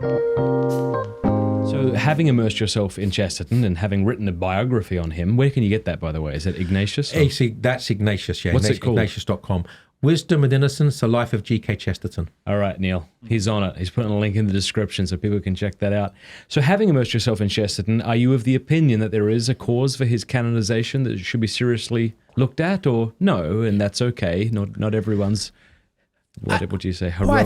So having immersed yourself in Chesterton and having written a biography on him, where can you get that, by the way? Is it Ignatius? That's Ignatius, yeah. What's it called? Ignatius.com. Wisdom and Innocence, The Life of G.K. Chesterton. All right, Neil. He's on it. He's putting a link in the description so people can check that out. So having immersed yourself in Chesterton, are you of the opinion that there is a cause for his canonization that should be seriously looked at, or no, and that's okay? Not everyone's... What do you say? Heroic? Well,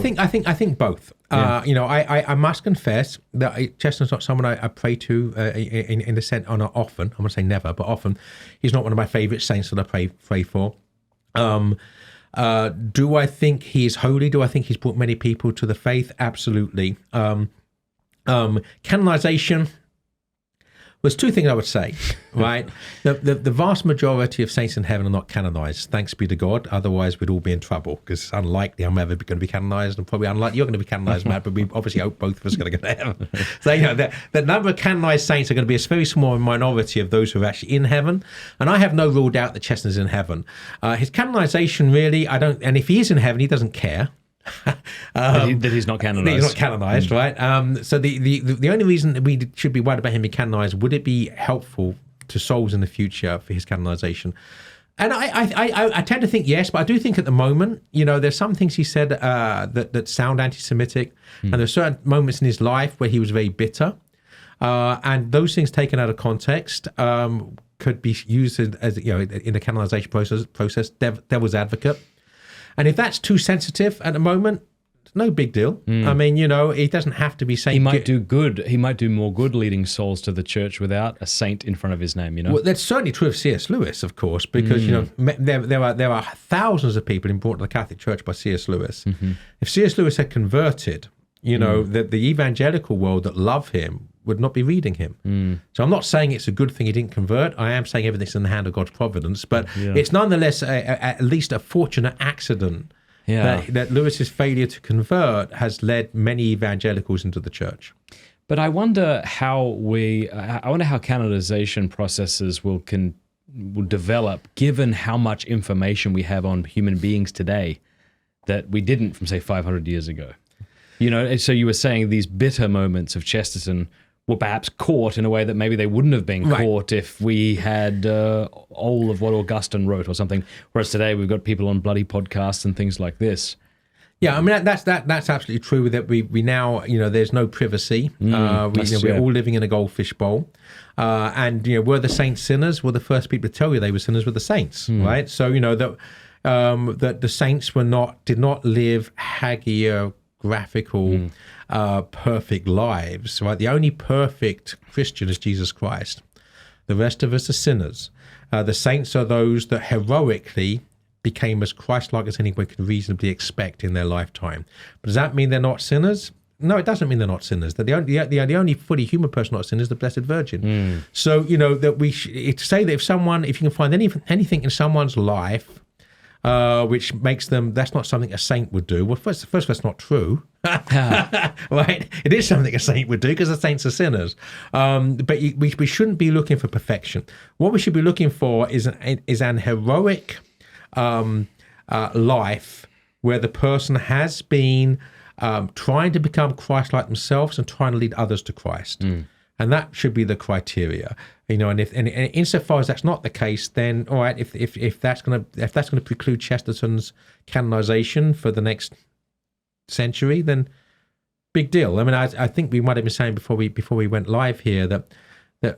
I think both. Yeah. I must confess that Chesterton's not someone I pray to in the sense, not often. I'm going to say never, but often. He's not one of my favourite saints that I pray for. Do I think he is holy? Do I think he's brought many people to the faith? Absolutely. Canonization. There's two things I would say, right? The vast majority of saints in heaven are not canonized, thanks be to God. Otherwise, we'd all be in trouble, because it's unlikely I'm ever going to be canonized, and probably unlikely you're going to be canonized, Matt, but we obviously hope both of us are going to go to heaven. So, the number of canonized saints are going to be a very small minority of those who are actually in heaven. And I have no real doubt that Chesterton's in heaven. His canonization, really, and if he is in heaven, he doesn't care. That he's not canonized. He's not canonized, right? So the only reason that we should be worried about him being canonized, would it be helpful to souls in the future for his canonization? And I tend to think yes, but I do think at the moment, there's some things he said that sound anti-Semitic, and there's certain moments in his life where he was very bitter, and those things taken out of context could be used as in the canonization process, devil's advocate. And if that's too sensitive at the moment, no big deal. I mean, it doesn't have to be saying... He might do good. He might do more good leading souls to the church without a saint in front of his name, Well, that's certainly true of C.S. Lewis, of course, because, there are thousands of people brought to the Catholic Church by C.S. Lewis. Mm-hmm. If C.S. Lewis had converted, the evangelical world that love him would not be reading him. So I'm not saying it's a good thing he didn't convert. I am saying everything's in the hand of God's providence, but it's nonetheless at least a fortunate accident that Lewis's failure to convert has led many evangelicals into the church. But I wonder how canonization processes will develop, given how much information we have on human beings today that we didn't from, say, 500 years ago. So you were saying these bitter moments of Chesterton were perhaps caught in a way that maybe they wouldn't have been caught if we had all of what Augustine wrote or something. Whereas today we've got people on bloody podcasts and things like this. Yeah, I mean that's absolutely true. That we now there's no privacy. We're all living in a goldfish bowl, and were the saints sinners? Well, the first people to tell you they were sinners were the saints, right? So that the saints did not live hagiographical. Perfect lives, right? The only perfect Christian is Jesus Christ. The rest of us are sinners. The saints are those that heroically became as Christ-like as anyone could reasonably expect in their lifetime. But does that mean they're not sinners? No, it doesn't mean they're not sinners. The only fully human person not a sinner is the Blessed Virgin. So that to say that if you can find anything in someone's life which makes them, that's not something a saint would do. Well, first that's not true. Right? It is something a saint would do because the saints are sinners. But we shouldn't be looking for perfection. What we should be looking for is an heroic life where the person has been trying to become Christ-like themselves and trying to lead others to Christ. And that should be the criteria, And if insofar as that's not the case, then all right. If that's going to preclude Chesterton's canonization for the next century, then big deal. I mean, I think we might have been saying before we went live here that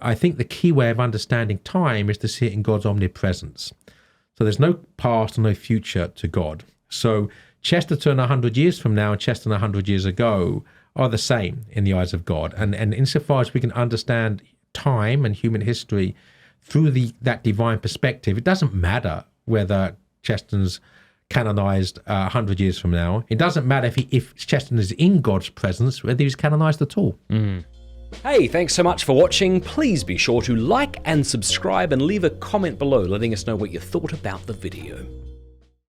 I think the key way of understanding time is to see it in God's omnipresence. So there's no past and no future to God. So Chesterton 100 years from now and Chesterton 100 years ago are the same in the eyes of God. And insofar as we can understand time and human history through that divine perspective, it doesn't matter whether Chesterton's canonized 100 years from now. It doesn't matter if Chesterton is in God's presence, whether he's canonized at all. Hey, thanks so much for watching. Please be sure to like and subscribe and leave a comment below letting us know what you thought about the video.